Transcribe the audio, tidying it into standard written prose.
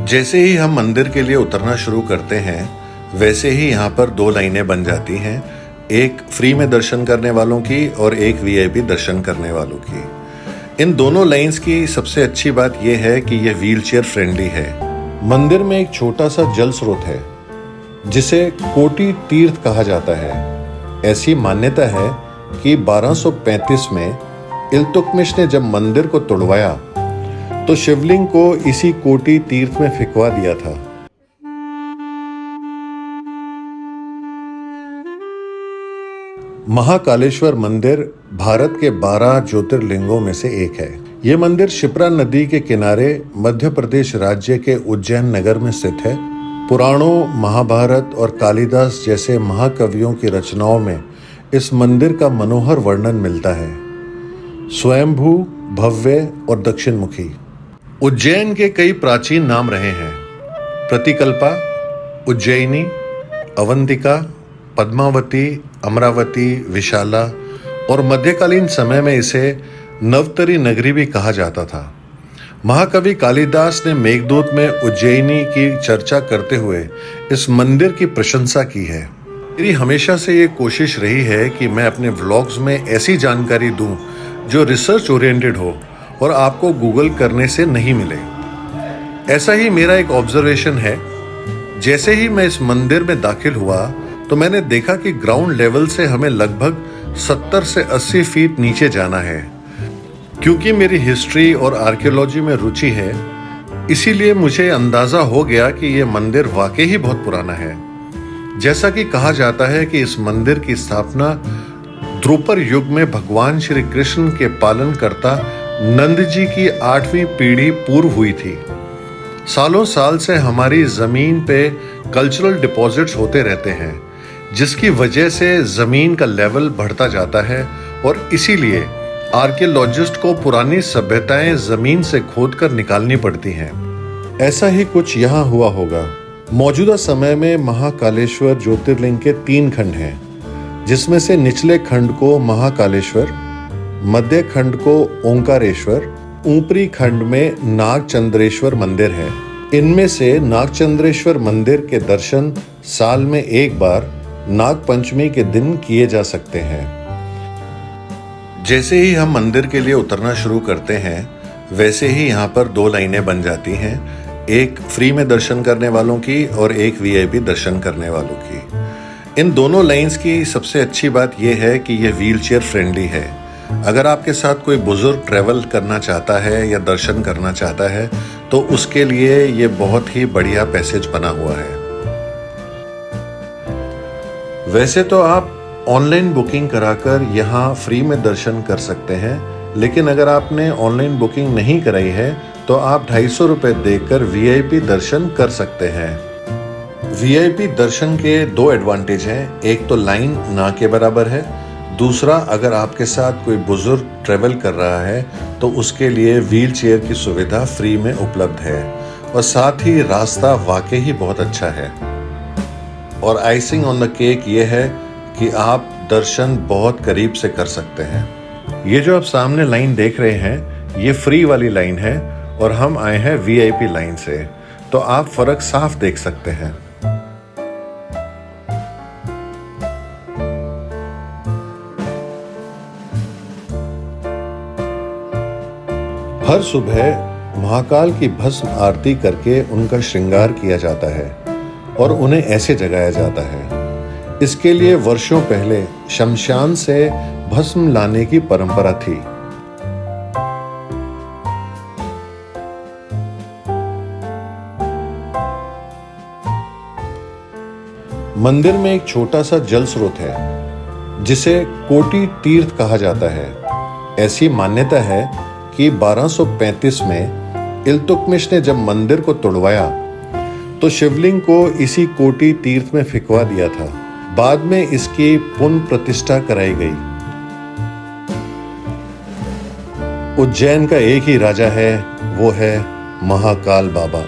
जैसे ही हम मंदिर के लिए उतरना शुरू करते हैं, वैसे ही यहाँ पर दो लाइनें बन जाती हैं, एक फ्री में दर्शन करने वालों की और एक वीआईपी दर्शन करने वालों की। इन दोनों लाइंस की सबसे अच्छी बात यह है कि यह व्हीलचेयर फ्रेंडली है। मंदिर में एक छोटा सा जल स्रोत है जिसे कोटि तीर्थ कहा जाता है। ऐसी मान्यता है कि 1235 में इल्तुतमिश ने जब मंदिर को तोड़वाया तो शिवलिंग को इसी कोटि तीर्थ में फिकवा दिया था। महाकालेश्वर मंदिर भारत के 12 ज्योतिर्लिंगों में से एक है। ये मंदिर शिप्रा नदी के किनारे मध्य प्रदेश राज्य के उज्जैन नगर में स्थित है। पुराणों, महाभारत और कालिदास जैसे महाकवियों की रचनाओं में इस मंदिर का मनोहर वर्णन मिलता है। स्वयंभू, भव्य और दक्षिणमुखी। उज्जैन के कई प्राचीन नाम रहे हैं। प्रतिकल्पा, उज्जैनी, अवंतिका, पद्मावती, अमरावती, विशाला और मध्यकालीन समय में इसे नवतरी नगरी भी कहा जाता था। महाकवि कालिदास ने मेघदूत में उज्जैनी की चर्चा करते हुए इस मंदिर की प्रशंसा की है। मेरी हमेशा से ये कोशिश रही है कि मैं अपने व्लॉग्स में ऐसी जानकारी दूं जो रिसर्च ओरिएंटेड हो और आपको गूगल करने से नहीं मिले। ऐसा ही मेरा एक ऑब्जर्वेशन है। जैसे ही मैं इस मंदिर में दाखिल हुआ तो मैंने देखा कि ग्राउंड लेवल से हमें लगभग 70 से 80 फीट नीचे जाना है। क्योंकि मेरी हिस्ट्री और आर्कियोलॉजी में रुचि है, इसीलिए मुझे अंदाजा हो गया कि यह मंदिर वाकई ही बहुत पुराना है। जैसा कि कहा जाता है कि इस मंदिर की स्थापना द्रुपर युग में भगवान श्री कृष्ण के पालनकर्ता नंद जी की 8वीं पीढ़ी पूर्व हुई थी। सालों साल से हमारी जमीन पे कल्चरल डिपॉजिट्स होते रहते हैं, जिसकी वजह से जमीन का लेवल बढ़ता जाता है और इसीलिए आर्कियोलॉजिस्ट को पुरानी सभ्यताएं जमीन से खोदकर निकालनी पड़ती हैं। ऐसा ही कुछ यहाँ हुआ होगा। मौजूदा समय में महाकालेश्वर ज्योतिर्लिंग के 3 खंड हैं, जिसमें से निचले खंड को महाकालेश्वर, मध्य खंड को ओंकारेश्वर, ऊपरी खंड में नागचंद्रेश्वर मंदिर है। इनमें से नागचंद्रेश्वर मंदिर के दर्शन साल में एक बार नाग पंचमी के दिन किए जा सकते हैं। जैसे ही हम मंदिर के लिए उतरना शुरू करते हैं, वैसे ही यहाँ पर 2 लाइनें बन जाती हैं, एक फ्री में दर्शन करने वालों की और एक वीआईपी दर्शन करने वालों की। इन दोनों लाइंस की सबसे अच्छी बात यह है कि यह व्हीलचेयर फ्रेंडली है। अगर आपके साथ कोई बुजुर्ग ट्रैवल करना चाहता है या दर्शन करना चाहता है तो उसके लिए ये बहुत ही बढ़िया पैसेज बना हुआ है। वैसे तो आप ऑनलाइन बुकिंग कराकर यहाँ फ्री में दर्शन कर सकते हैं, लेकिन अगर आपने ऑनलाइन बुकिंग नहीं कराई है तो आप 250 रुपये देकर वीआईपी दर्शन कर सकते हैं। वीआईपी दर्शन के 2 एडवांटेज हैं। एक तो लाइन ना के बराबर है, दूसरा अगर आपके साथ कोई बुजुर्ग ट्रैवल कर रहा है तो उसके लिए व्हील चेयर की सुविधा फ्री में उपलब्ध है और साथ ही रास्ता वाकई ही बहुत अच्छा है। और आइसिंग ऑन द केक ये है कि आप दर्शन बहुत करीब से कर सकते हैं। ये जो आप सामने लाइन देख रहे हैं, ये फ्री वाली लाइन है और हम आए हैं वीआईपी लाइन से, तो आप फर्क साफ देख सकते हैं। हर सुबह महाकाल की भस्म आरती करके उनका श्रृंगार किया जाता है और उन्हें ऐसे जगाया जाता है। इसके लिए वर्षों पहले शमशान से भस्म लाने की परंपरा थी। मंदिर में एक छोटा सा जल स्रोत है जिसे कोटि तीर्थ कहा जाता है। ऐसी मान्यता है कि 1235 में इल्तुतमिश ने जब मंदिर को तोड़वाया तो शिवलिंग को इसी कोटि तीर्थ में फिकवा दिया था। बाद में इसकी पुनः प्रतिष्ठा कराई गई। उज्जैन का एक ही राजा है, वो है महाकाल बाबा।